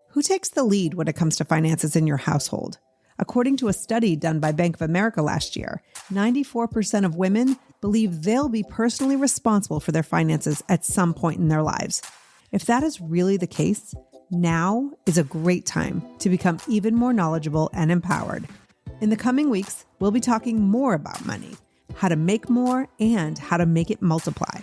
Who takes the lead when it comes to finances in your household? According to a study done by Bank of America last year, 94% of women believe they'll be personally responsible for their finances at some point in their lives. If that is really the case, now is a great time to become even more knowledgeable and empowered. In the coming weeks, we'll be talking more about money, how to make more, and how to make it multiply.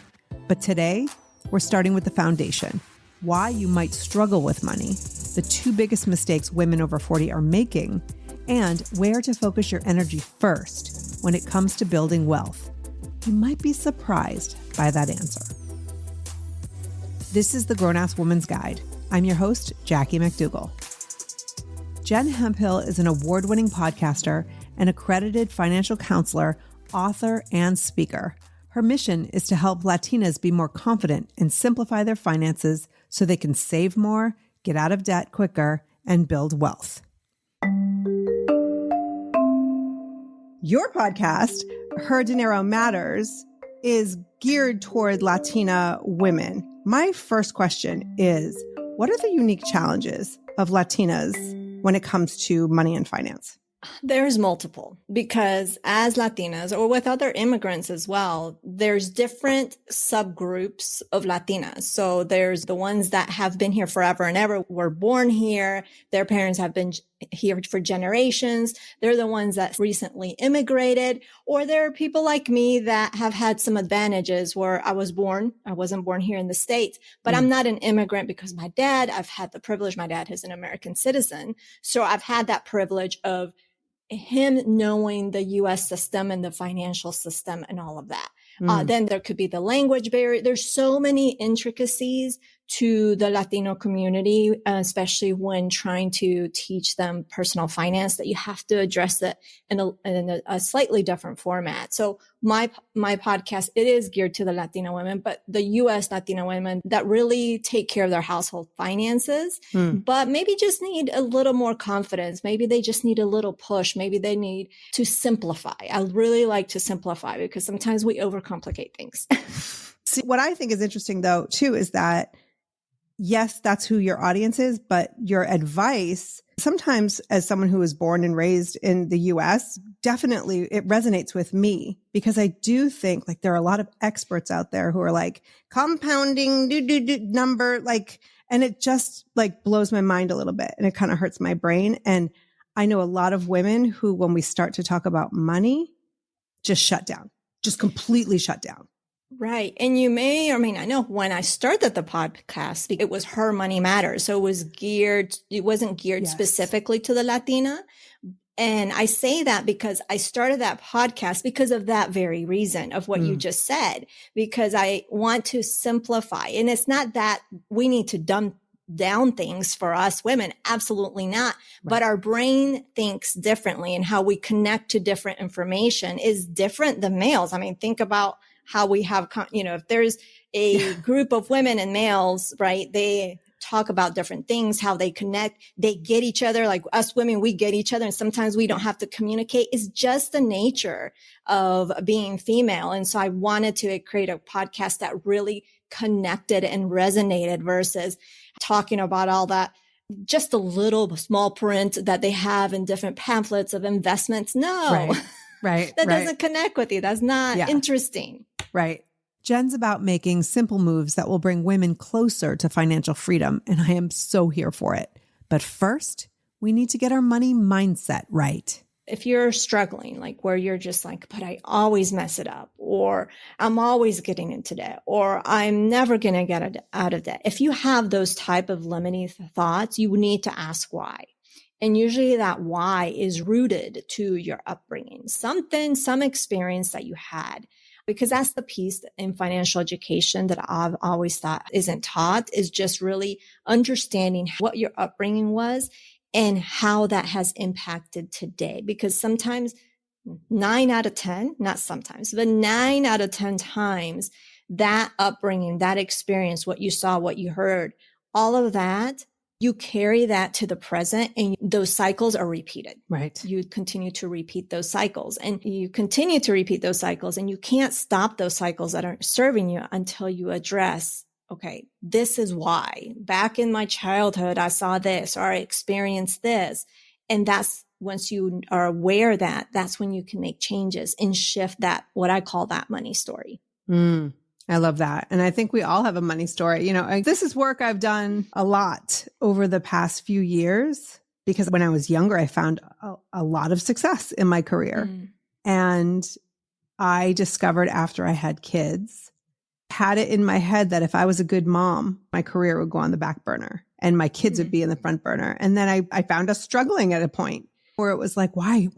But today, we're starting with the foundation, why you might struggle with money, the two biggest mistakes women over 40 are making, and where to focus your energy first when it comes to building wealth. You might be surprised by that answer. This is the Grown-Ass Woman's Guide. I'm your host, Jackie McDougall. Jen Hemphill is an award-winning podcaster and accredited financial counselor, author, and speaker. Her mission is to help Latinas be more confident and simplify their finances so they can save more, get out of debt quicker, and build wealth. Your podcast, Her Dinero Matters, is geared toward Latina women. My first question is, what are the unique challenges of Latinas when it comes to money and finance? There's multiple, because as Latinas or with other immigrants as well, there's different subgroups of Latinas. So there's the ones that have been here forever and ever, were born here. Their parents have been here for generations. They're the ones that recently immigrated, or there are people like me that have had some advantages where I wasn't born here in the States, but I'm not an immigrant because I've had the privilege. My dad is an American citizen. So I've had that privilege of him knowing the U.S. system and the financial system and all of that. Then there could be the language barrier. There's so many intricacies to the Latino community, especially when trying to teach them personal finance, that you have to address it in a slightly different format. So my podcast, it is geared to the Latina women, but the U.S. Latina women that really take care of their household finances, but maybe just need a little more confidence. Maybe they just need a little push. Maybe they need to simplify. I really like to simplify because sometimes we overcomplicate things. See, what I think is interesting though, too, is that yes, that's who your audience is, but your advice, sometimes as someone who was born and raised in the US, definitely it resonates with me, because I do think like there are a lot of experts out there who are like compounding number, like, and it just like blows my mind a little bit and it kind of hurts my brain. And I know a lot of women who, when we start to talk about money, just shut down, just completely shut down. Right. And you may or may not know, when I started the podcast, it was Her Money Matters. So it wasn't geared specifically to the Latina. And I say that because I started that podcast because of that very reason of what you just said, because I want to simplify. And it's not that we need to dumb down things for us women. Absolutely not. Right. But our brain thinks differently, and how we connect to different information is different than males. I mean, think about how we have, if there's a group of women and males, right, they talk about different things, how they connect, they get each other, like us women, we get each other, and sometimes we don't have to communicate. It's just the nature of being female. And so I wanted to create a podcast that really connected and resonated versus talking about all that, just a little small print that they have in different pamphlets of investments. No. Right. That doesn't connect with you. That's not interesting. Right. Jen's about making simple moves that will bring women closer to financial freedom, and I am so here for it. But first, we need to get our money mindset right. If you're struggling, like where you're just like, but I always mess it up, or I'm always getting into debt, or I'm never going to get out of debt. If you have those type of limiting thoughts, you need to ask why. And usually that why is rooted to your upbringing, some experience that you had, because that's the piece in financial education that I've always thought isn't taught, is just really understanding what your upbringing was and how that has impacted today. Because sometimes 9 out of 10 times, that upbringing, that experience, what you saw, what you heard, all of that, you carry that to the present, and those cycles are repeated. Right. You continue to repeat those cycles, and you can't stop those cycles that aren't serving you until you address, okay, this is why. Back in my childhood, I saw this or I experienced this. And that's once you are aware that, that's when you can make changes and shift that, what I call that money story. I love that. And I think we all have a money story. This is work I've done a lot over the past few years because when I was younger, I found a lot of success in my career. And I discovered after I had kids, had it in my head that if I was a good mom, my career would go on the back burner and my kids would be in the front burner. And then I found us struggling at a point where it was like, why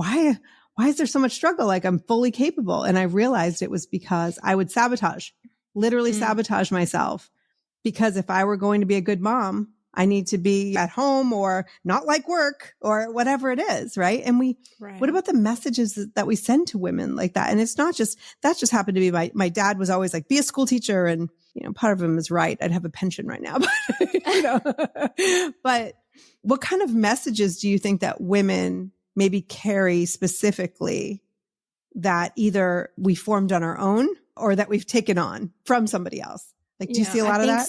is there so much struggle? Like I'm fully capable. And I realized it was because I would literally sabotage myself. Because if I were going to be a good mom, I need to be at home or not like work or whatever it is. Right. And what about the messages that we send to women like that? And it's not just, that just happened to be my dad was always like, be a school teacher. And, part of him is right. I'd have a pension right now, but what kind of messages do you think that women maybe carry specifically that either we formed on our own or that we've taken on from somebody else? Like, do you see a lot of that?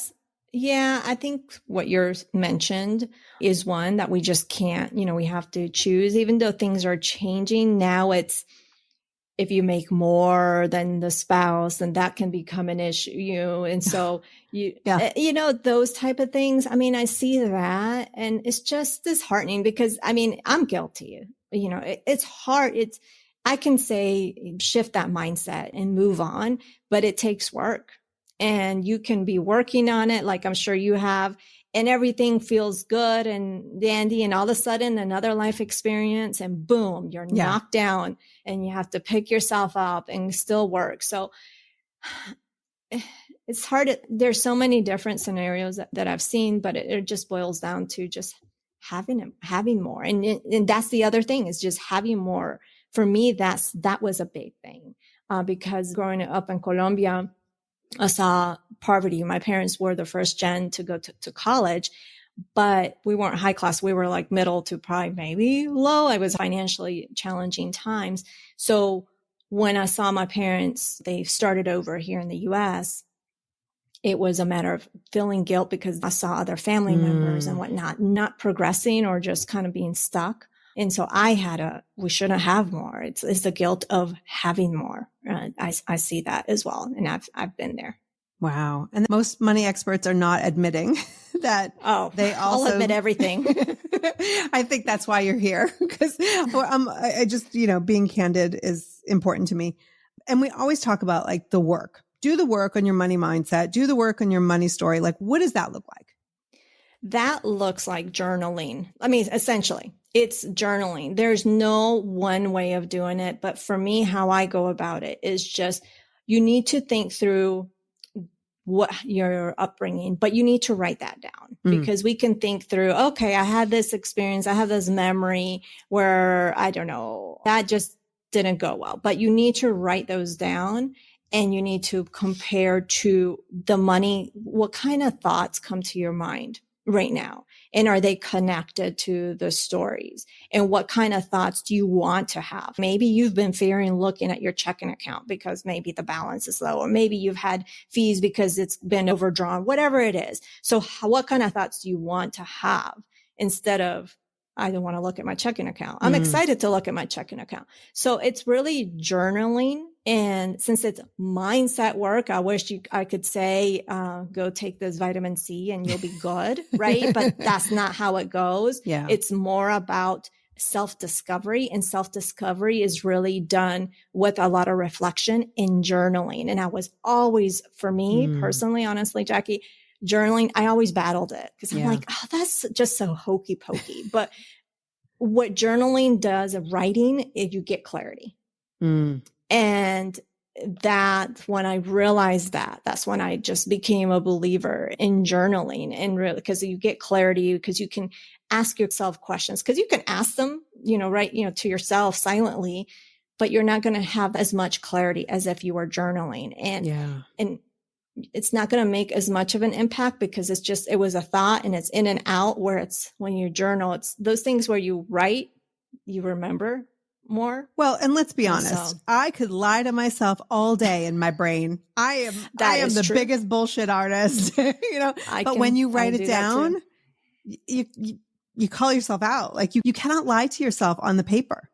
Yeah, I think what yours mentioned is one that we just can't, we have to choose, even though things are changing. Now it's, if you make more than the spouse, then that can become an issue. And so those type of things. I mean, I see that and it's just disheartening because I'm guilty. It's hard. I can say shift that mindset and move on, but it takes work. And you can be working on it, like I'm sure you have, and everything feels good and dandy. And all of a sudden, another life experience, and boom, you're knocked down, and you have to pick yourself up and still work. So it's hard. There's so many different scenarios that I've seen, but it just boils down to just having more. And that's the other thing, is just having more. For me, that was a big thing because growing up in Colombia, I saw poverty. My parents were the first gen to go to college, but we weren't high class. We were like middle to probably maybe low. It was financially challenging times. So when I saw my parents, they started over here in the US, it was a matter of feeling guilt because I saw other family members and whatnot, not progressing or just kind of being stuck. And so we shouldn't have more. It's the guilt of having more. I see that as well. And I've been there. Wow. And most money experts are not admitting that they also I'll admit everything. I think that's why you're here, because I just, being candid is important to me. And we always talk about like the work. Do the work on your money mindset, do the work on your money story. Like, what does that look like? That looks like journaling. Essentially, it's journaling. There's no one way of doing it. But for me, how I go about it is just, you need to think through what your upbringing, but you need to write that down because we can think through, okay, I had this experience. I have this memory where, I don't know, that just didn't go well, but you need to write those down. And you need to compare to the money. What kind of thoughts come to your mind right now? And are they connected to the stories? And what kind of thoughts do you want to have? Maybe you've been fearing looking at your checking account because maybe the balance is low, or maybe you've had fees because it's been overdrawn, whatever it is. So what kind of thoughts do you want to have instead of, I don't want to look at my checking account. I'm excited to look at my checking account. So it's really journaling. And since it's mindset work, I wish I could say, go take this vitamin C and you'll be good, right? But that's not how it goes. Yeah. It's more about self-discovery, and self-discovery is really done with a lot of reflection and journaling. And that was always, for me personally, honestly, Jackie, journaling, I always battled it because I'm like, oh, that's just so hokey pokey. But what journaling does, writing, is you get clarity. And that when I realized that's when I just became a believer in journaling, and really, because you get clarity, because you can ask yourself questions, because you can ask them, to yourself silently, but you're not going to have as much clarity as if you were journaling. And it's not going to make as much of an impact because it was a thought and it's in and out, where it's when you journal, it's those things where you write, you remember, more. Well, and let's be And honest, so I could lie to myself all day in my brain. I am is the true. biggest bullshit artist, but when you write it down, you call yourself out. Like you cannot lie to yourself on the paper.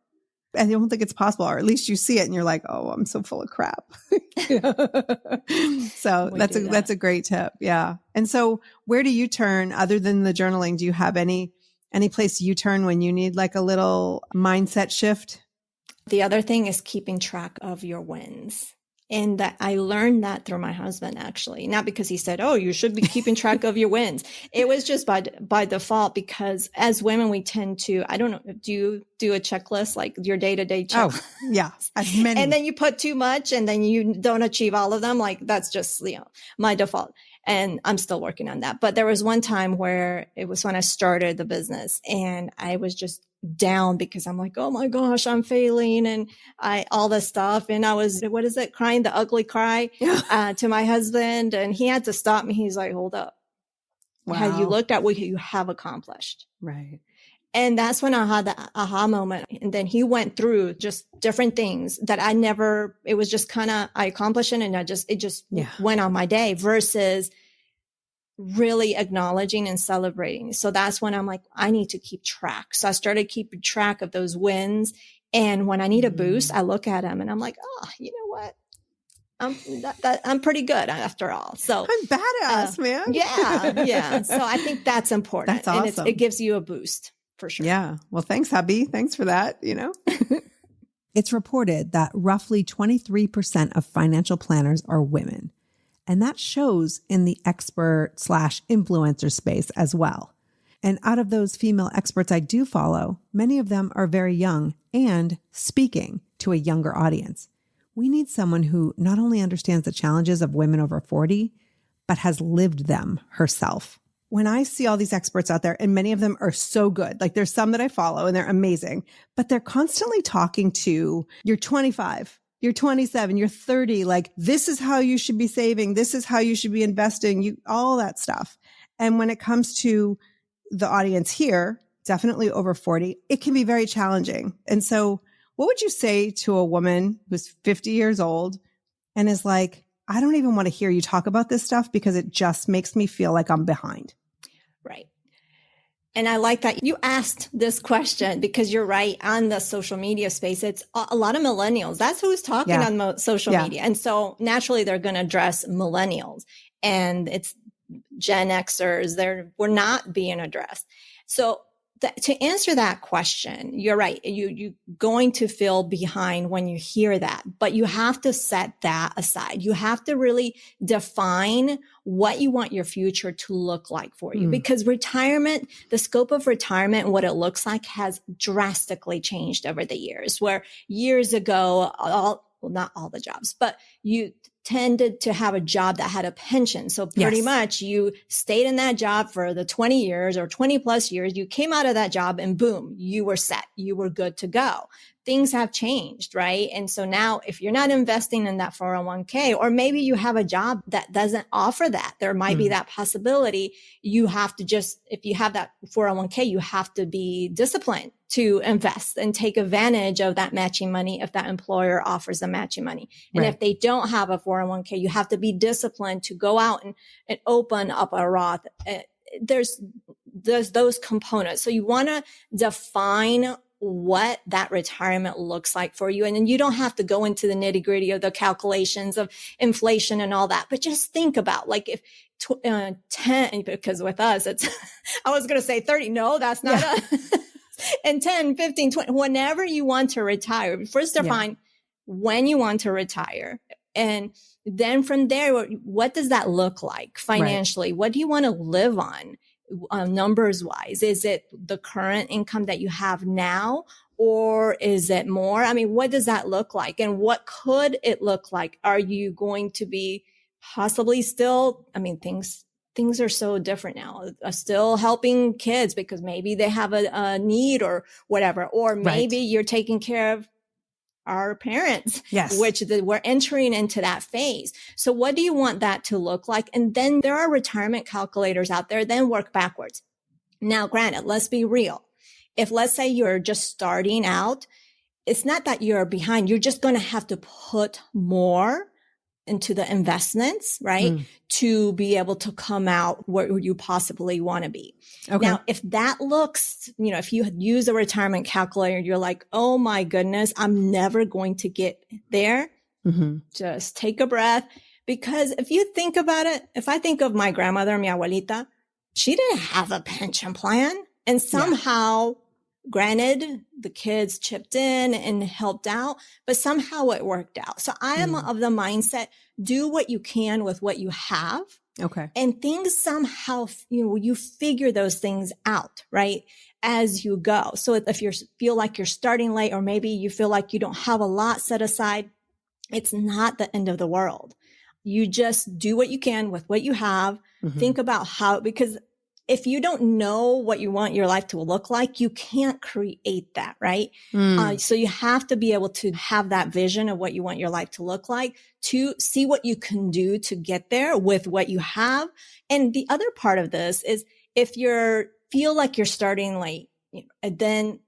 I don't think it's possible, or at least you see it and you're like, oh, I'm so full of crap. So that's a great tip. Yeah. And so where do you turn other than the journaling? Do you have any place you turn when you need like a little mindset shift? The other thing is keeping track of your wins. And that I learned that through my husband, actually, not because he said, oh, you should be keeping track of your wins. It was just by default, because as women, we tend to, I don't know, do you do a checklist, like your day-to-day checklist? Oh, yeah. Many. And then you put too much and then you don't achieve all of them. Like that's just, my default. And I'm still working on that. But there was one time where it was when I started the business and I was just down because I'm like, oh my gosh, I'm failing and all this stuff. And I was, crying the ugly cry to my husband. And he had to stop me. He's like, hold up. Wow. Have you looked at what you have accomplished? Right. And that's when I had the aha moment. And then he went through just different things that it was just kind of, I accomplished it and it just went on my day versus really acknowledging and celebrating. So that's when I'm like, I need to keep track. So I started keeping track of those wins. And when I need a boost, I look at them and I'm like, oh, you know what? I'm pretty good after all. So I'm badass, man. Yeah. So I think that's important. That's awesome. And it gives you a boost. For sure. Yeah. Well, thanks, hubby. Thanks for that. It's reported that roughly 23% of financial planners are women. And that shows in the expert/influencer space as well. And out of those female experts I do follow, many of them are very young and speaking to a younger audience. We need someone who not only understands the challenges of women over 40, but has lived them herself. When I see all these experts out there, and many of them are so good, like there's some that I follow and they're amazing, but they're constantly talking to, you're 25, you're 27, you're 30, like this is how you should be saving. This is how you should be investing, all that stuff. And when it comes to the audience here, definitely over 40, it can be very challenging. And so what would you say to a woman who's 50 years old and is like, I don't even want to hear you talk about this stuff because it just makes me feel like I'm behind? Right. And I like that you asked this question because you're right, on the social media space. It's a lot of millennials. That's who's talking on social media. And so naturally they're going to address millennials, and it's Gen Xers. We're not being addressed. So to answer that question, you're right. You're going to feel behind when you hear that, but you have to set that aside. You have to really define what you want your future to look like for you, because retirement, the scope of retirement and what it looks like has drastically changed over the years, where years ago, not all the jobs, but you tended to have a job that had a pension. So pretty much you stayed in that job for the 20 years or 20 plus years. You came out of that job and boom, you were set. You were good to go. Things have changed, right? And so now if you're not investing in that 401k, or maybe you have a job that doesn't offer that, there might be that possibility. You have to if you have that 401k, you have to be disciplined to invest and take advantage of that matching money if that employer offers the matching money. And if they don't have a 401k, you have to be disciplined to go out and open up a Roth. There's those components. So you want to define what that retirement looks like for you. And then you don't have to go into the nitty gritty of the calculations of inflation and all that, but just think about like if 10, because with us, it's, I was going to say 30. No, that's not and 10, 15, 20, whenever you want to retire, first define when you want to retire. And then from there, what does that look like financially? What do you want to live on? Numbers wise, is it the current income that you have now, or is it more? I mean, what does that look like? And what could it look like? Are you going to be possibly still, I mean, things are so different now, still helping kids because maybe they have a need or whatever, or maybe you're taking care of our parents, which we're entering into that phase. So what do you want that to look like? And then there are retirement calculators out there, then work backwards. Now, granted, let's be real. If let's say you're just starting out it's not that you're behind. You're just going to have to put more into the investments, right? To be able to come out where you possibly want to be. Okay. Now, if that looks, if you use a retirement calculator, you're like, oh my goodness, I'm never going to get there. Just take a breath. Because if you think about it, if I think of my grandmother, mi abuelita, she didn't have a pension plan. And somehow, granted, the kids chipped in and helped out, but somehow it worked out. So I am of the mindset, do what you can with what you have. Okay. And things somehow, you figure those things out, right? As you go. So if you feel like you're starting late, or maybe you feel like you don't have a lot set aside, it's not the end of the world. You just do what you can with what you have. Think about because if you don't know what you want your life to look like, you can't create that, right? So you have to be able to have that vision of what you want your life to look like, to see what you can do to get there with what you have. And the other part of this is, if you feel like you're starting late, then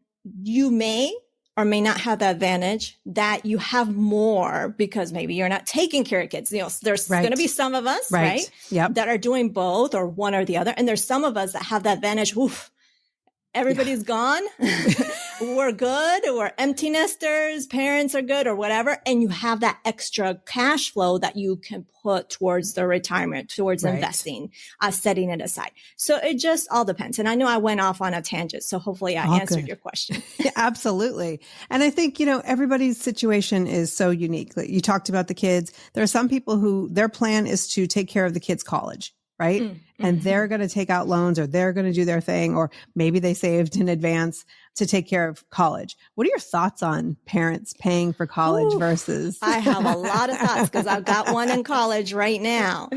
you may or may not have the advantage that you have more, because maybe you're not taking care of kids. There's going to be some of us, right? Yep. That are doing both or one or the other. And there's some of us that have that advantage. Oof, everybody's gone. We're good. We're empty nesters. Parents are good, or whatever. And you have that extra cash flow that you can put towards the retirement, towards investing, setting it aside. So it just all depends. And I know I went off on a tangent, so hopefully I answered your question. Yeah, absolutely. And I think, everybody's situation is so unique. You talked about the kids. There are some people who their plan is to take care of the kids' college. Right. And they're going to take out loans, or they're going to do their thing, or maybe they saved in advance to take care of college. What are your thoughts on parents paying for college versus? I have a lot of thoughts, because I've got one in college right now.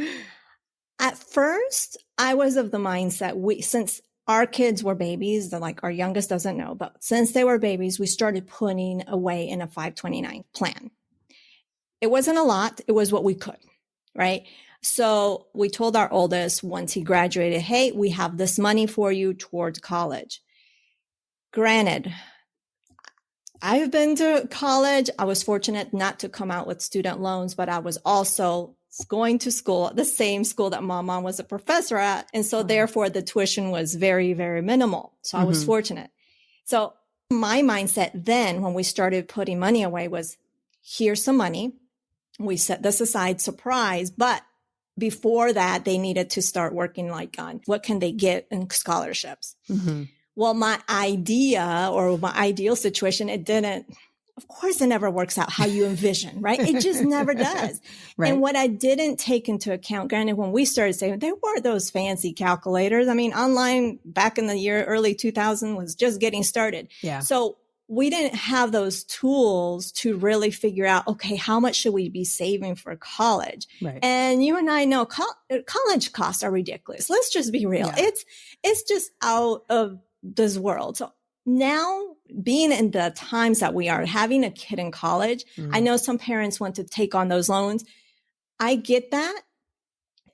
At first, I was of the mindset, since our kids were babies, our youngest doesn't know, but since they were babies, we started putting away in a 529 plan. It wasn't a lot. It was what we could, right? So we told our oldest, once he graduated, hey, we have this money for you towards college. Granted, I've been to college. I was fortunate not to come out with student loans, but I was also going to school, the same school that my mom was a professor at. And so therefore the tuition was very, very minimal. So I was fortunate. So my mindset then, when we started putting money away, was, here's some money. We set this aside, surprise, but before that, they needed to start working on what can they get in scholarships. Well, my idea, or my ideal situation, of course, it never works out how you envision, right? It just never does. Right. And what I didn't take into account, granted, when we started saving, there weren't those fancy calculators. I mean, online back in the early 2000 was just getting started. Yeah. So we didn't have those tools to really figure out, okay, how much should we be saving for college? Right. And you and I know college costs are ridiculous. Let's just be real. Yeah. It's just out of this world. So now, being in the times that we are, having a kid in college, I know some parents want to take on those loans. I get that.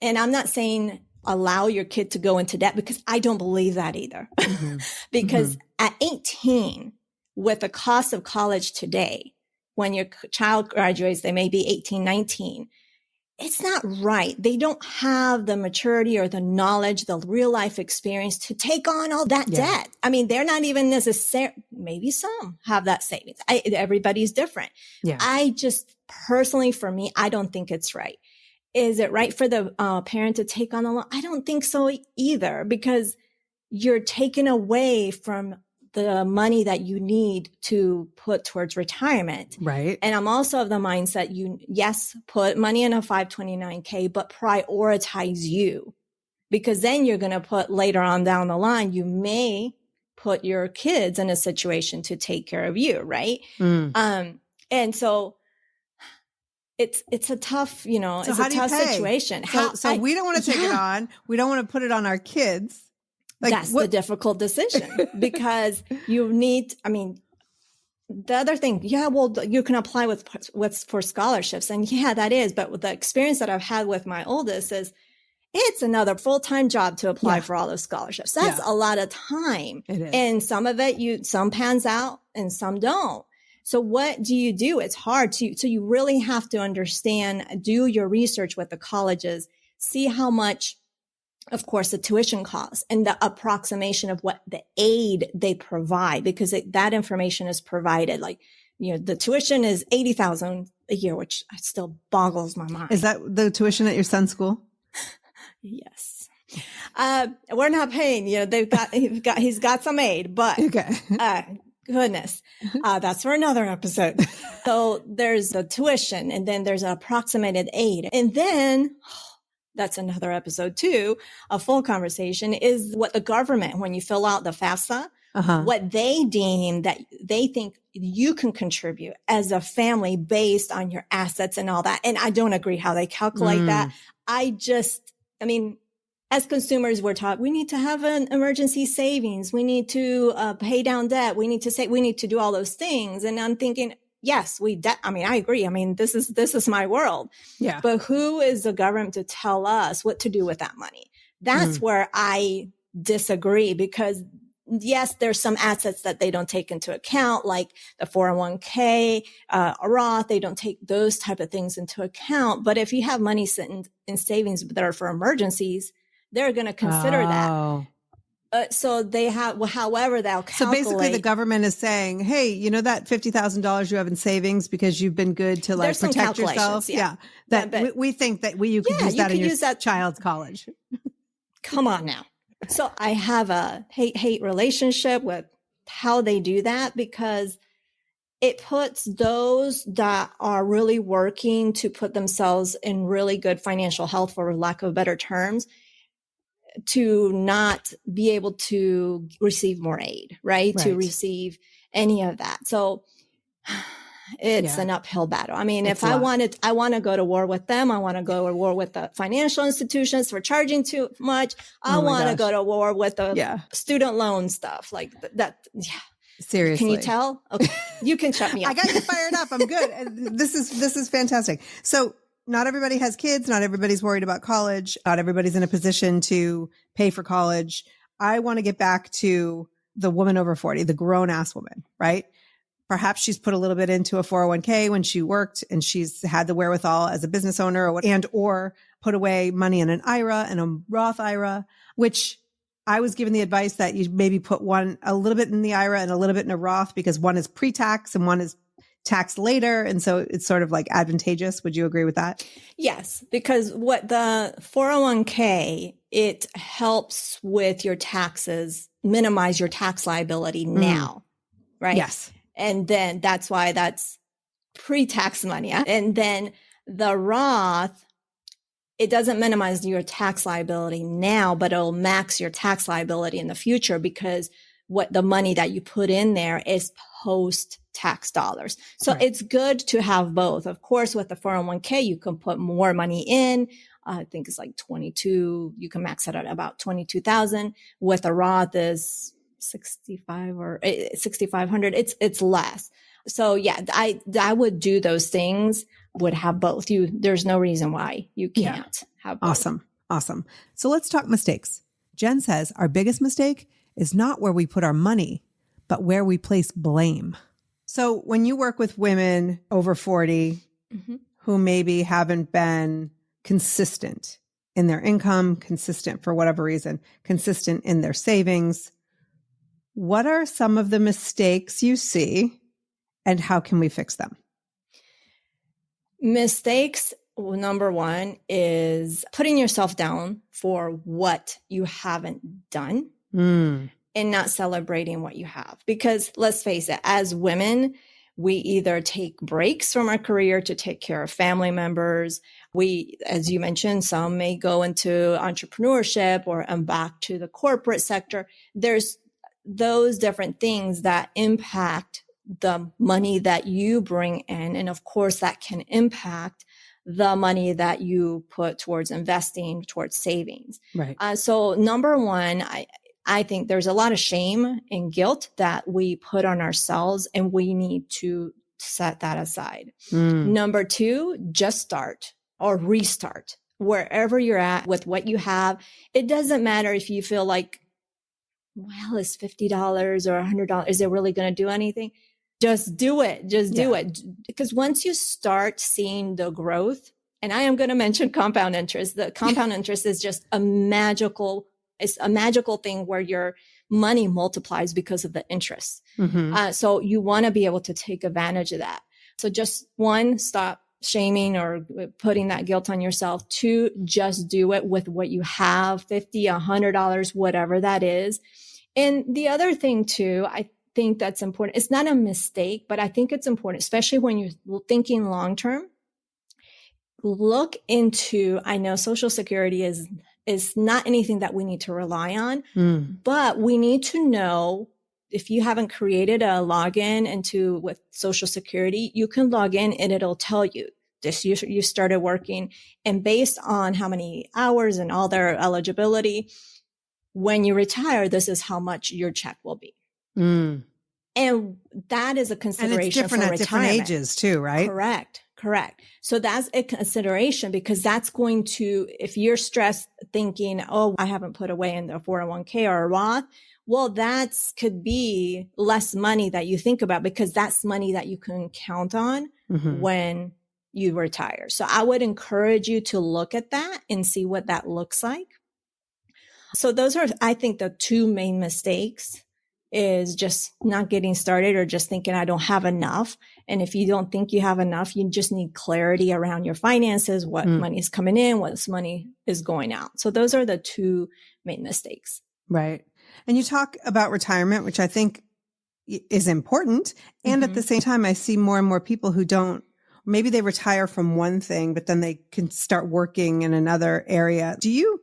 And I'm not saying allow your kid to go into debt, because I don't believe that either. Because at 18, with the cost of college today, when your child graduates, they may be 18, 19. It's not right. They don't have the maturity or the knowledge, the real life experience to take on all that debt. I mean, they're not even necessary. Maybe some have that savings. Everybody's different. Yeah. I just personally, for me, I don't think it's right. Is it right for the parent to take on the loan? I don't think so either, because you're taken away from the money that you need to put towards retirement. Right. And I'm also of the mindset, yes, put money in a 529K, but prioritize you, because then you're going to put later on down the line, you may put your kids in a situation to take care of you. Right. And so it's a tough, it's a tough situation. So we don't want to take it on. We don't want to put it on our kids. That's the difficult decision, because you need, the other thing, you can apply for scholarships, and that is, but with the experience that I've had with my oldest is, it's another full-time job to apply for all those scholarships. That's a lot of time. It is. And some of it, some pans out and some don't. So what do you do? It's hard so you really have to understand, do your research with the colleges, see how much, of course, the tuition costs and the approximation of what the aid they provide, because that information is provided. Like, the tuition is $80,000 a year, which still boggles my mind. Is that the tuition at your son's school? Yes. We're not paying, he's got some aid, but, okay. Goodness, that's for another episode. So there's the tuition, and then there's an approximated aid. And then that's another episode too. A full conversation is what the government, when you fill out the FAFSA, what they deem that they think you can contribute as a family based on your assets and all that. And I don't agree how they calculate that. As consumers, we're taught we need to have an emergency savings. We need to pay down debt. We need to do all those things. And I'm thinking, yes, I agree. This is my world. Yeah. But who is the government to tell us what to do with that money? That's where I disagree, because yes, there's some assets that they don't take into account, like the 401k, a Roth. They don't take those type of things into account. But if you have money sitting in savings that are for emergencies, they're going to consider that. So they have, however they'll calculate. So basically the government is saying, hey, that $50,000 you have in savings because you've been good to protect yourself. Yeah. We think that you could use that in your child's college. Come on now. So I have a hate relationship with how they do that, because it puts those that are really working to put themselves in really good financial health, for lack of better terms, to not be able to receive more aid, right? To receive any of that. So it's an uphill battle. If I want to go to war with them, I want to go to war with the financial institutions for charging too much. I want to go to war with the student loan stuff like that. Yeah. Seriously. Can you tell? Okay. You can shut me up. I got you fired up. I'm good. This is fantastic. So not everybody has kids. Not everybody's worried about college. Not everybody's in a position to pay for college. I want to get back to the woman over 40, the grown ass woman, right? Perhaps she's put a little bit into a 401k when she worked, and she's had the wherewithal as a business owner or put away money in an IRA and a Roth IRA, which I was given the advice that you maybe put a little bit in the IRA and a little bit in a Roth, because one is pre-tax and one is taxed later. And so it's sort of like advantageous. Would you agree with that? Yes, because what the 401k, it helps with your taxes, minimize your tax liability now, right? Yes. And then that's why that's pre-tax money. And then the Roth, it doesn't minimize your tax liability now, but it'll max your tax liability in the future, because what the money that you put in there is post-tax dollars. So it's good to have both. Of course, with the 401k, you can put more money in. I think it's like 22. You can max it at about 22,000. With a Roth is 65 or 6,500. It's less. So yeah, I would do those things, would have both. There's no reason why you can't have both. Awesome. So let's talk mistakes. Jen says our biggest mistake is not where we put our money, but where we place blame. So when you work with women over 40 who maybe haven't been consistent in their income, consistent for whatever reason, consistent in their savings, what are some of the mistakes you see and how can we fix them? Mistakes, number one, is putting yourself down for what you haven't done and not celebrating what you have. Because let's face it, as women, we either take breaks from our career to take care of family members. We, as you mentioned, some may go into entrepreneurship or back to the corporate sector. There's those different things that impact the money that you bring in. And of course, that can impact the money that you put towards investing, towards savings. Right. So number one, I think there's a lot of shame and guilt that we put on ourselves, and we need to set that aside. Number two, just start or restart wherever you're at with what you have. It doesn't matter if you feel like, well, it's $50 or $100. Is it really going to do anything? Just do it. Just do it. Because once you start seeing the growth, and I am going to mention compound interest, the compound interest is just it's a magical thing where your money multiplies because of the interest. So you want to be able to take advantage of that. So just one, stop shaming or putting that guilt on yourself. Two, just do it with what you have, $50, $100, whatever that is. And the other thing too, I think that's important. It's not a mistake, but I think it's important, especially when you're thinking long-term. Look into, I know Social Security is not anything that we need to rely on, but we need to know if you haven't created a login with Social Security, you can log in and it'll tell you this, you started working, and based on how many hours and all their eligibility, when you retire, this is how much your check will be. And that is a consideration. And it's different at different ages too, right? Correct. So that's a consideration, because that's going to, if you're stressed thinking, oh, I haven't put away in the 401k or a Roth, well, that could be less money that you think about, because that's money that you can count on when you retire. So I would encourage you to look at that and see what that looks like. So those are, I think, the two main mistakes, is just not getting started or just thinking I don't have enough. And if you don't think you have enough, you just need clarity around your finances, what money is coming in, what money is going out. So those are the two main mistakes. Right. And you talk about retirement, which I think is important. And at the same time, I see more and more people who don't, maybe they retire from one thing, but then they can start working in another area. Do you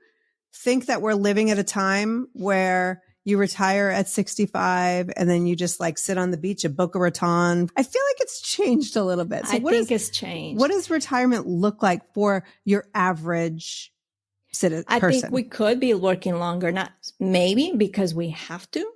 think that we're living at a time where you retire at 65 and then you just like sit on the beach at Boca Raton? I feel like it's changed a little bit. So I think it's changed. What does retirement look like for your average person? I think we could be working longer, not maybe because we have to.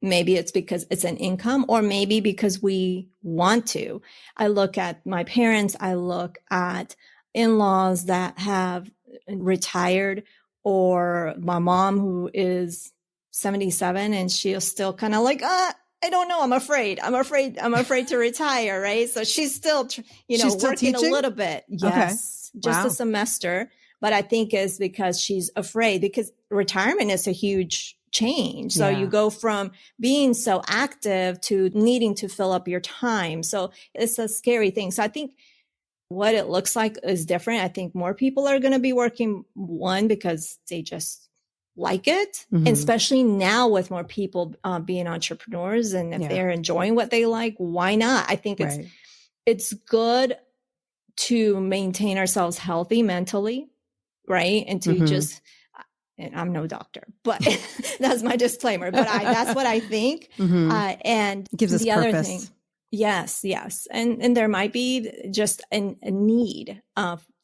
Maybe it's because it's an income, or maybe because we want to. I look at my parents, I look at in-laws that have retired, or my mom who is 77 and she's still kind of like, I don't know. I'm afraid to retire. Right. So she's still, she's still working teaching? a little bit. Yes. Okay. Just a semester. But I think it's because she's afraid, because retirement is a huge change. So you go from being so active to needing to fill up your time. So it's a scary thing. So I think what it looks like is different. I think more people are going to be working, one, because they just like it. And especially now with more people being entrepreneurs, and if they're enjoying what they like, why not? I think it's good to maintain ourselves healthy mentally, right? And to just, and I'm no doctor, but that's my disclaimer, but that's what I think. And it gives us the purpose. Other thing, yes. And there might be just a need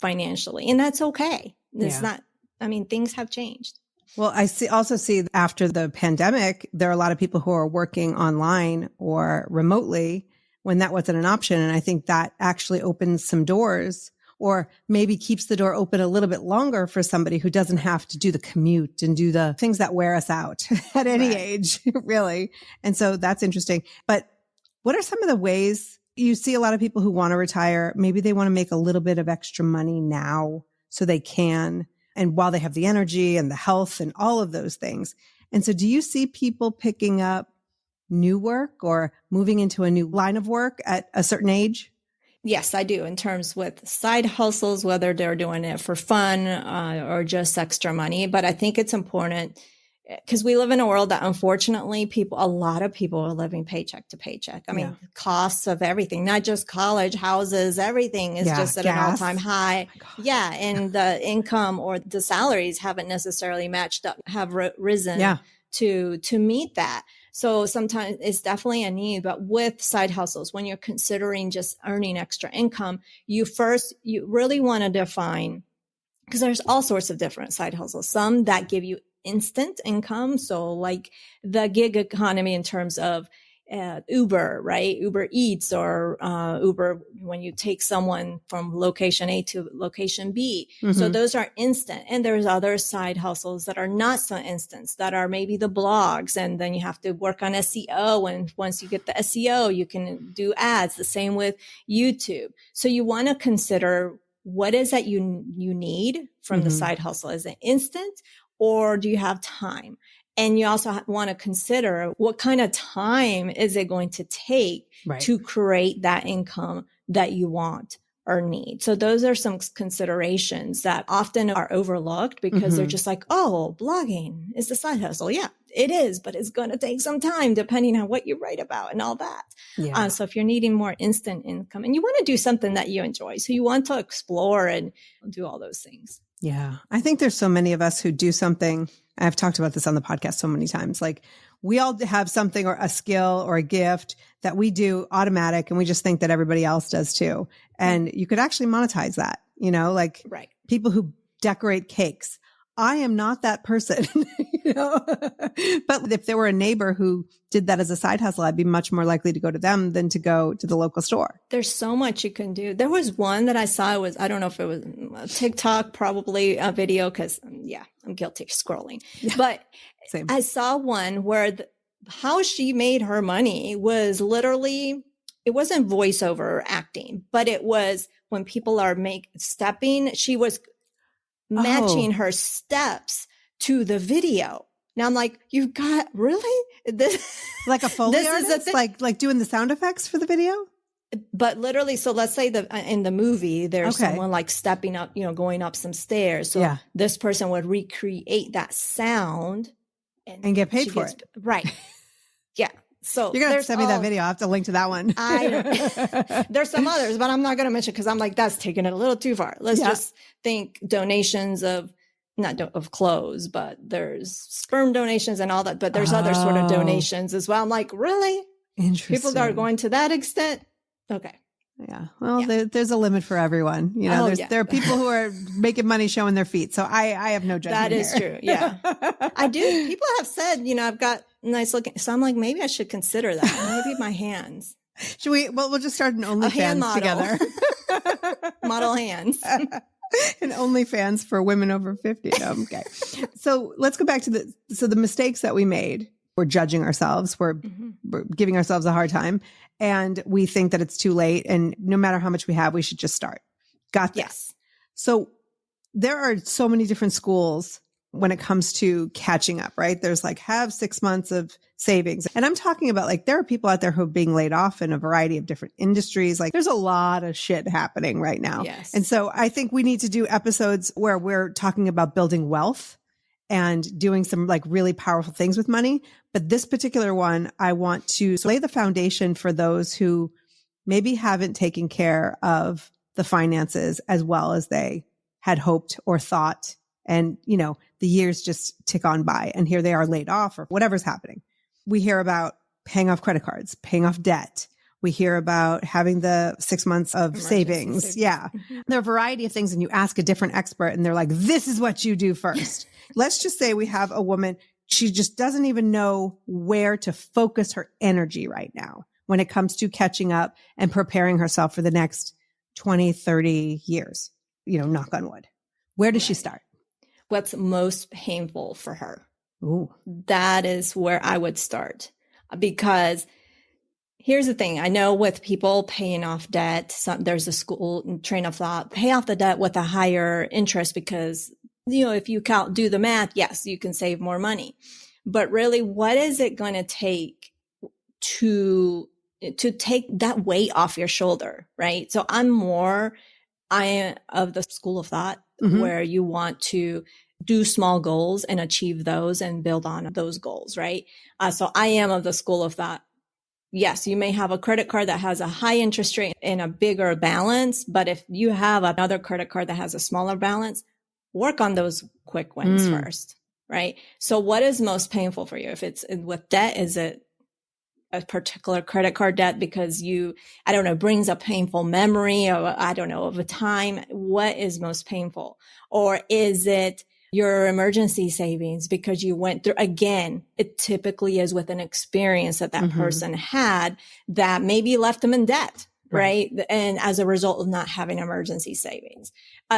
financially, and that's okay. It's not, things have changed. Well, I also see after the pandemic, there are a lot of people who are working online or remotely when that wasn't an option. And I think that actually opens some doors, or maybe keeps the door open a little bit longer for somebody who doesn't have to do the commute and do the things that wear us out at any age, really. And so that's interesting. But what are some of the ways you see a lot of people who want to retire? Maybe they want to make a little bit of extra money now so they can, and while they have the energy and the health and all of those things. And so do you see people picking up new work or moving into a new line of work at a certain age? Yes, I do. In terms with side hustles, whether they're doing it for fun or just extra money. But I think it's important, because we live in a world that unfortunately a lot of people are living paycheck to paycheck. Costs of everything, not just college, houses, everything is just at an all-time high. And the income or the salaries haven't necessarily matched up, have risen to meet that. So sometimes it's definitely a need, but with side hustles, when you're considering just earning extra income, you really want to define, because there's all sorts of different side hustles. Some that give you instant income. So like the gig economy, in terms of Uber, right? Uber Eats or Uber when you take someone from location A to location B. So those are instant. And there's other side hustles that are not so instant, that are maybe the blogs. And then you have to work on SEO. And once you get the SEO, you can do ads. The same with YouTube. So you want to consider what is that you need from the side hustle. Is it instant or do you have time? And you also want to consider what kind of time is it going to take to create that income that you want or need. So those are some considerations that often are overlooked because they're just like, oh, blogging is the side hustle. Yeah, it is, but it's going to take some time depending on what you write about and all that. Yeah. So if you're needing more instant income and you want to do something that you enjoy, so you want to explore and do all those things. Yeah. I think there's so many of us who do something. I've talked about this on the podcast so many times. Like we all have something or a skill or a gift that we do automatic and we just think that everybody else does too. And you could actually monetize that, like people who decorate cakes. I am not that person, but if there were a neighbor who did that as a side hustle, I'd be much more likely to go to them than to go to the local store. There's so much you can do. There was one that I saw I don't know if it was a TikTok, probably a video, because I'm guilty of scrolling, but same. I saw one where how she made her money was literally, it wasn't voiceover acting, but it was when people are stepping, she was matching her steps to the video. Now I'm like, you've got really this like a Foley artist, like doing the sound effects for the video. But literally, so let's say in the movie, there's someone like stepping up, going up some stairs. So this person would recreate that sound and get paid for it. Right. Yeah. So you're going to have to send me that video. I'll have to link to that one. There's some others, but I'm not going to mention because I'm like, that's taking it a little too far. Let's just think donations of, not of clothes, but there's sperm donations and all that. But there's other sort of donations as well. I'm like, really? Interesting. People are going to that extent? Okay. Yeah. Well, there's a limit for everyone. There are people who are making money showing their feet. So I have no judgment. That is true. Yeah. I do. People have said, I've got nice looking. So I'm like, maybe I should consider that. Maybe my hands. Should we? Well, we'll just start an OnlyFans together. Model hands. An OnlyFans for women over 50. Okay. So let's go back to the mistakes that we made. We're judging ourselves. We're giving ourselves a hard time. And we think that it's too late. And no matter how much we have, we should just start. Got this. Yes. So there are so many different schools when it comes to catching up, right? There's like have 6 months of savings. And I'm talking about like, there are people out there who are being laid off in a variety of different industries. Like there's a lot of shit happening right now. Yes. And so I think we need to do episodes where we're talking about building wealth and doing some like really powerful things with money. But this particular one, I want to lay the foundation for those who maybe haven't taken care of the finances as well as they had hoped or thought. And, the years just tick on by and here they are laid off or whatever's happening. We hear about paying off credit cards, paying off debt. We hear about having the 6 months of savings. Yeah. There are a variety of things and you ask a different expert and they're like, this is what you do first. Let's just say we have a woman, she just doesn't even know where to focus her energy right now when it comes to catching up and preparing herself for the next 20, 30 years, knock on wood. Where does she start? What's most painful for her? Ooh. That is where I would start. Because here's the thing. I know with people paying off debt, there's a school train of thought, pay off the debt with a higher interest because, if you do the math, yes, you can save more money. But really, what is it going to take to take that weight off your shoulder, right? So I am of the school of thought where you want to do small goals and achieve those and build on those goals, right? So I am of the school of thought. Yes, you may have a credit card that has a high interest rate and a bigger balance, but if you have another credit card that has a smaller balance, work on those quick wins first, right? So what is most painful for you? If it's with debt, is it a particular credit card debt because brings a painful memory of a time? What is most painful? Or is it your emergency savings because you went through, again, it typically is with an experience that person had that maybe left them in debt, right? And as a result of not having emergency savings.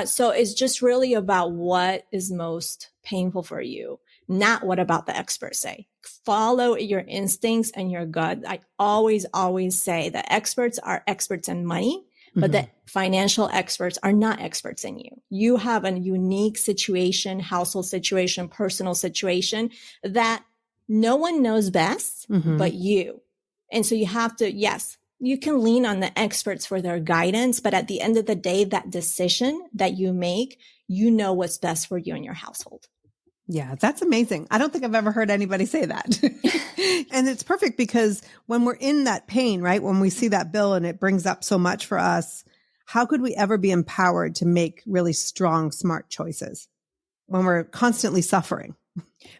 So it's just really about what is most painful for you, not what about the experts say. Follow your instincts and your gut. I always say that experts are experts in money, but the financial experts are not experts in you. You have a unique situation, household situation, personal situation that no one knows best but you. And so you have to, yes, you can lean on the experts for their guidance, but at the end of the day, that decision that you make, you know what's best for you and your household. Yeah, that's amazing. I don't think I've ever heard anybody say that. And it's perfect because when we're in that pain, right? When we see that bill and it brings up so much for us, how could we ever be empowered to make really strong, smart choices when we're constantly suffering?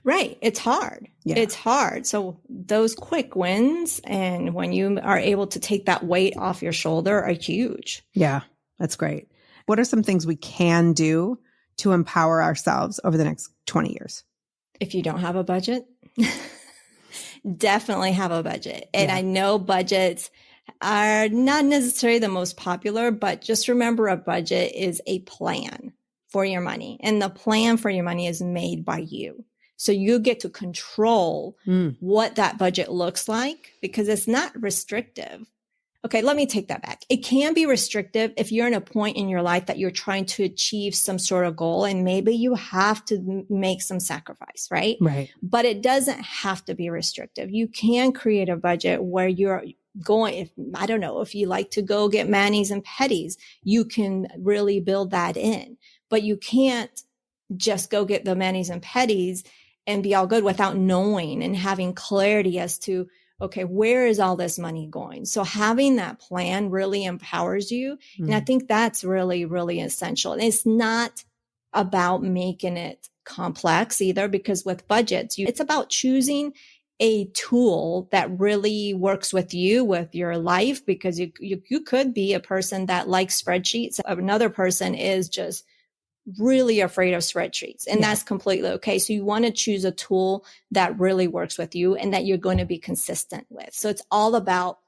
Right. It's hard. Yeah. It's hard. So those quick wins and when you are able to take that weight off your shoulder are huge. Yeah, that's great. What are some things we can do to empower ourselves over the next 20 years? If you don't have a budget, definitely have a budget. And I know budgets are not necessarily the most popular, but just remember a budget is a plan for your money. And the plan for your money is made by you. So you get to control what that budget looks like because it's not restrictive. Okay, let me take that back. It can be restrictive if you're in a point in your life that you're trying to achieve some sort of goal and maybe you have to make some sacrifice, right? Right. But it doesn't have to be restrictive. You can create a budget where you're going, I don't know, if you like to go get manis and petties, you can really build that in. But you can't just go get the manis and petties and be all good without knowing and having clarity as to, okay, where is all this money going? So having that plan really empowers you. And I think that's really, really essential. And it's not about making it complex either, because with budgets, it's about choosing a tool that really works with you, with your life, because you could be a person that likes spreadsheets. Another person is just really afraid of spreadsheets, and that's completely okay. So you want to choose a tool that really works with you and that you're going to be consistent with. So it's all about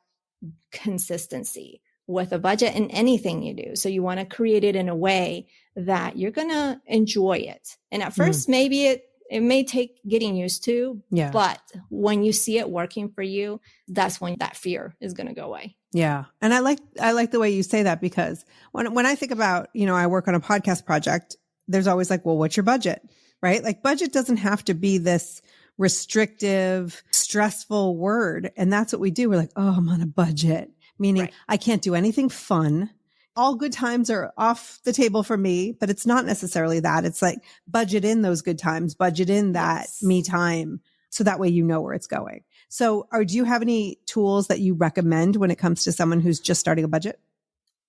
consistency with a budget and anything you do. So you want to create it in a way that you're going to enjoy it. And at first, maybe it may take getting used to, but when you see it working for you, that's when that fear is going to go away. Yeah. And I like the way you say that, because when I think about, I work on a podcast project, there's always like, well, what's your budget? Right? Like budget doesn't have to be this restrictive, stressful word. And that's what we do. We're like, oh, I'm on a budget, meaning I can't do anything fun. All good times are off the table for me, but it's not necessarily that. It's like budget in those good times, budget in that me time. So that way, you know where it's going. So do you have any tools that you recommend when it comes to someone who's just starting a budget?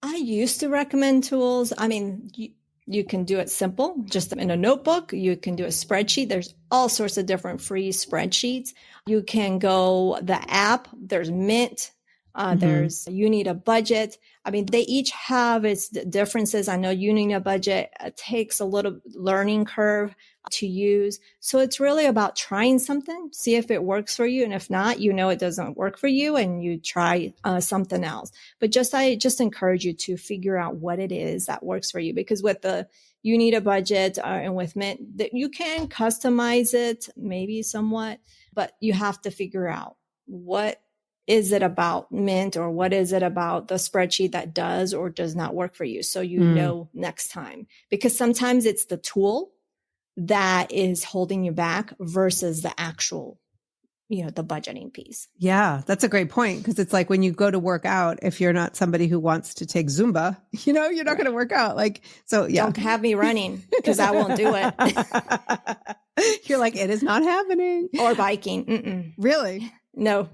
I used to recommend tools. I mean, you can do it simple, just in a notebook. You can do a spreadsheet. There's all sorts of different free spreadsheets. You can go the app. There's Mint. There's You Need a Budget. I mean, they each have its differences. I know You Need a Budget takes a little learning curve to use. So it's really about trying something, see if it works for you. And if not, it doesn't work for you and you try something else. But I just encourage you to figure out what it is that works for you, because with the You Need a Budget and with Mint, that you can customize it maybe somewhat, but you have to figure out what is it about Mint or what is it about the spreadsheet that does or does not work for you? So you know next time, because sometimes it's the tool that is holding you back versus the actual, the budgeting piece. Yeah, that's a great point. Because it's like when you go to work out, if you're not somebody who wants to take Zumba, you're not going to work out. Don't have me running because I won't do it. You're like, it is not happening. Or biking. Mm-mm. Really? No.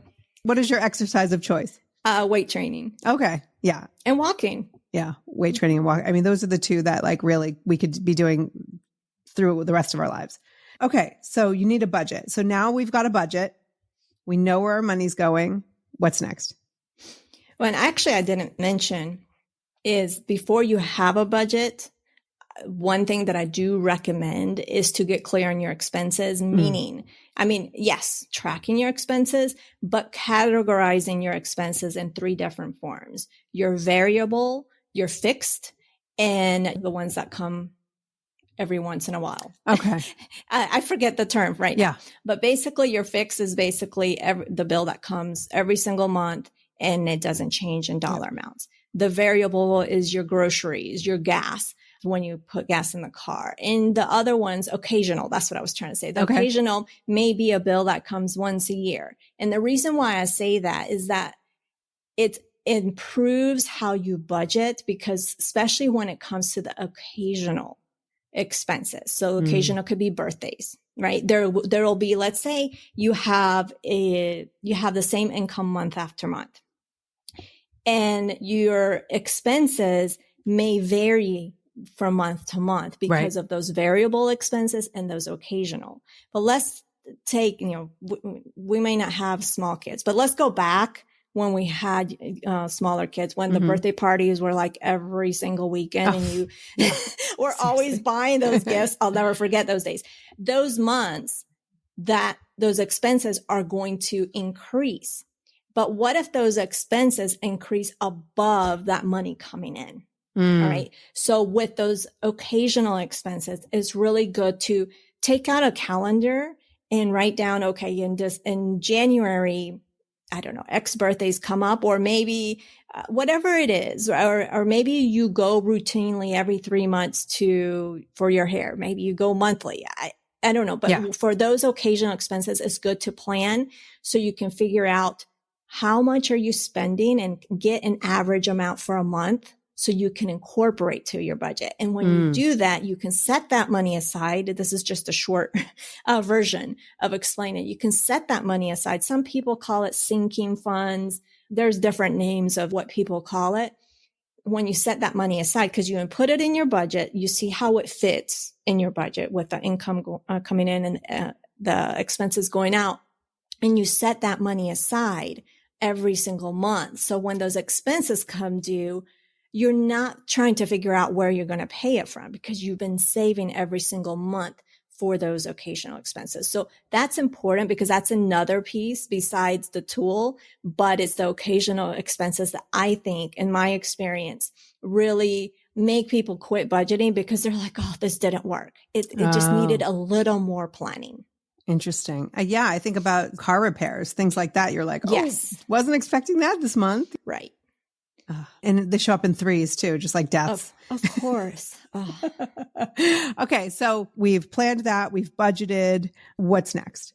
What is your exercise of choice? Weight training. Okay. Yeah. And walking. Yeah. Weight training and walk. I mean, those are the two that really we could be doing through the rest of our lives. Okay. So you need a budget. So now we've got a budget. We know where our money's going. What's next? Well, and actually I didn't mention is before you have a budget, one thing that I do recommend is to get clear on your expenses, meaning, yes, tracking your expenses, but categorizing your expenses in 3 different forms: your variable, your fixed, and the ones that come every once in a while. Okay. I forget the term right now, but basically your fix is basically the bill that comes every single month and it doesn't change in dollar amounts. The variable is your groceries, your gas, when you put gas in the car. And the other one's occasional. That's what I was trying to say. The occasional may be a bill that comes once a year. And the reason why I say that is that it improves how you budget, because especially when it comes to the occasional expenses. So occasional could be birthdays, right? There will be, let's say you have the same income month after month, and your expenses may vary from month to month because of those variable expenses and those occasional. But let's take, we may not have small kids, but let's go back when we had smaller kids, when the birthday parties were like every single weekend, and you were always buying those gifts. I'll never forget those days. Those months that those expenses are going to increase. But what if those expenses increase above that money coming in? All right. So with those occasional expenses, it's really good to take out a calendar and write down, okay, in January, I don't know, X birthdays come up, or maybe whatever it is, or maybe you go routinely every 3 months for your hair. Maybe you go monthly. I don't know, but for those occasional expenses, it's good to plan so you can figure out how much are you spending and get an average amount for a month, so you can incorporate to your budget. And when you do that, you can set that money aside. This is just a short version of explaining it. You can set that money aside. Some people call it sinking funds. There's different names of what people call it. When you set that money aside, because you input it in your budget, you see how it fits in your budget with the income coming in and the expenses going out. And you set that money aside every single month. So when those expenses come due, you're not trying to figure out where you're going to pay it from, because you've been saving every single month for those occasional expenses. So that's important, because that's another piece besides the tool, but it's the occasional expenses that I think, in my experience, really make people quit budgeting, because they're like, oh, this didn't work. It just needed a little more planning. Interesting. I think about car repairs, things like that. You're like, wasn't expecting that this month. Right. And they show up in 3s too, just like deaths. Of course. Okay. So we've planned that. We've budgeted. What's next?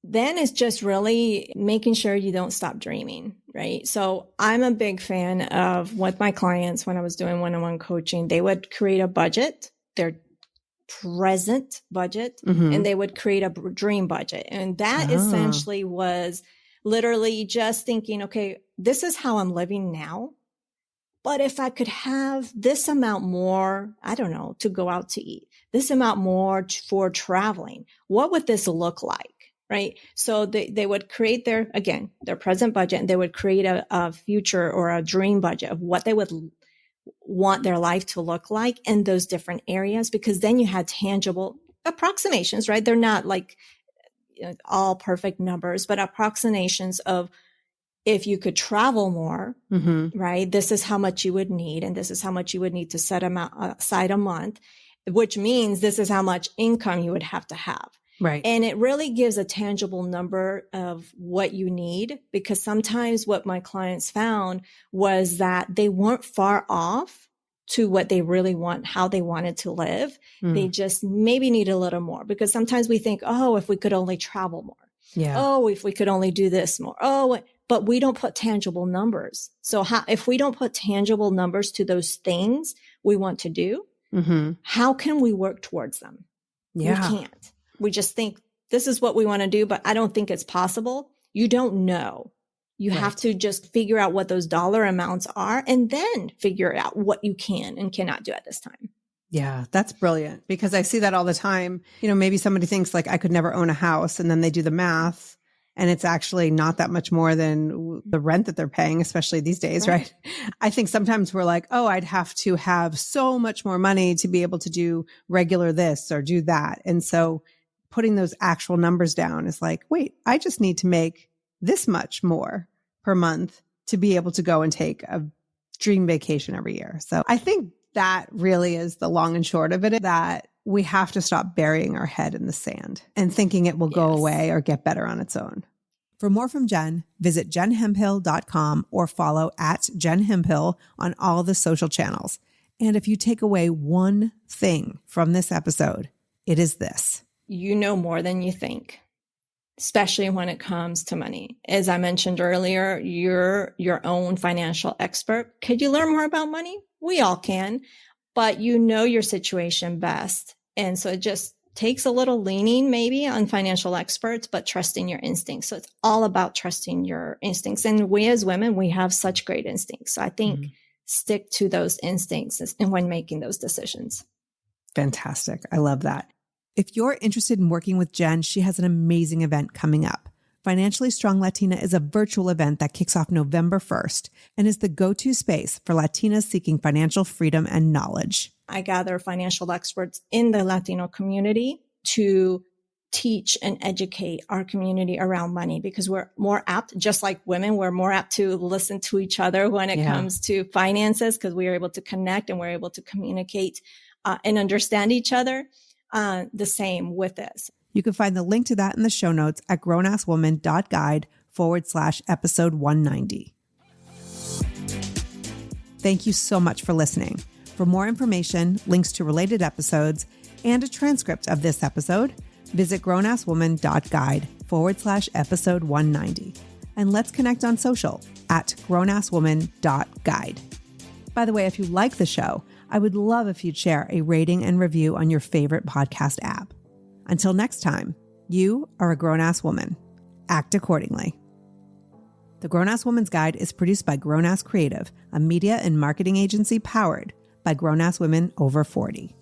Then it's just really making sure you don't stop dreaming, right? So I'm a big fan of what my clients, when I was doing one-on-one coaching, they would create a budget, their present budget, and they would create a dream budget. And that essentially was literally just thinking, okay, this is how I'm living now. But if I could have this amount more, I don't know, to go out to eat, this amount more for traveling, what would this look like? Right. So they would create their present budget, and they would create a future or a dream budget of what they would want their life to look like in those different areas, because then you had tangible approximations, right? They're not like all perfect numbers, but approximations of, if you could travel more, right? This is how much you would need. And this is how much you would need to set aside a month, which means this is how much income you would have to have. Right. And it really gives a tangible number of what you need, because sometimes what my clients found was that they weren't far off to what they really want, how they wanted to live. They just maybe need a little more, because sometimes we think, oh, if we could only travel more. Yeah. Oh, if we could only do this more. Oh, but we don't put tangible numbers. So if we don't put tangible numbers to those things we want to do, how can we work towards them? Yeah. We can't. We just think this is what we want to do, but I don't think it's possible. You don't know. You have to just figure out what those dollar amounts are, and then figure out what you can and cannot do at this time. Yeah, that's brilliant, because I see that all the time. Maybe somebody thinks like, I could never own a house, and then they do the math and it's actually not that much more than the rent that they're paying, especially these days, right? I think sometimes we're like, oh, I'd have to have so much more money to be able to do regular this or do that. And so putting those actual numbers down is like, wait, I just need to make this much more per month to be able to go and take a dream vacation every year. So I think that really is the long and short of it, that we have to stop burying our head in the sand and thinking it will go away or get better on its own. For more from Jen, visit jenhemphill.com or follow @JenHemphill on all the social channels. And if you take away one thing from this episode, it is this. You know more than you think, especially when it comes to money. As I mentioned earlier, you're your own financial expert. Could you learn more about money? We all can, but you know your situation best. And so it just takes a little leaning maybe on financial experts, but trusting your instincts. So it's all about trusting your instincts. And we as women, we have such great instincts. So I think stick to those instincts and when making those decisions. Fantastic. I love that. If you're interested in working with Jen, she has an amazing event coming up. Financially Strong Latina is a virtual event that kicks off November 1st and is the go-to space for Latinas seeking financial freedom and knowledge. I gather financial experts in the Latino community to teach and educate our community around money, because we're more apt, just like women, we're more apt to listen to each other when it comes to finances, because we are able to connect and we're able to communicate and understand each other. The same with this. You can find the link to that in the show notes at grownasswoman.guide/episode 190. Thank you so much for listening. For more information, links to related episodes, and a transcript of this episode, visit grownasswoman.guide/episode 190. And let's connect on social at grownasswoman.guide. By the way, if you like the show, I would love if you'd share a rating and review on your favorite podcast app. Until next time, you are a grown-ass woman. Act accordingly. The Grown-Ass Woman's Guide is produced by Grown Ass Creative, a media and marketing agency powered by grown-ass women over 40.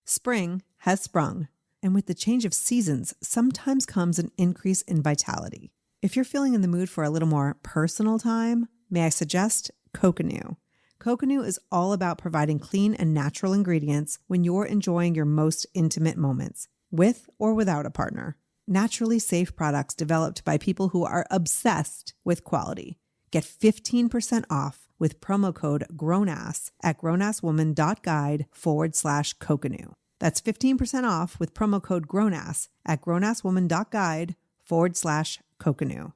Spring has sprung, and with the change of seasons, sometimes comes an increase in vitality. If you're feeling in the mood for a little more personal time, may I suggest Coconut. Coconut is all about providing clean and natural ingredients when you're enjoying your most intimate moments, with or without a partner. Naturally safe products developed by people who are obsessed with quality. Get 15% off with promo code GROWNASS at grownasswoman.guide/Coconut. That's 15% off with promo code GROWNASS at grownasswoman.guide/Coconut.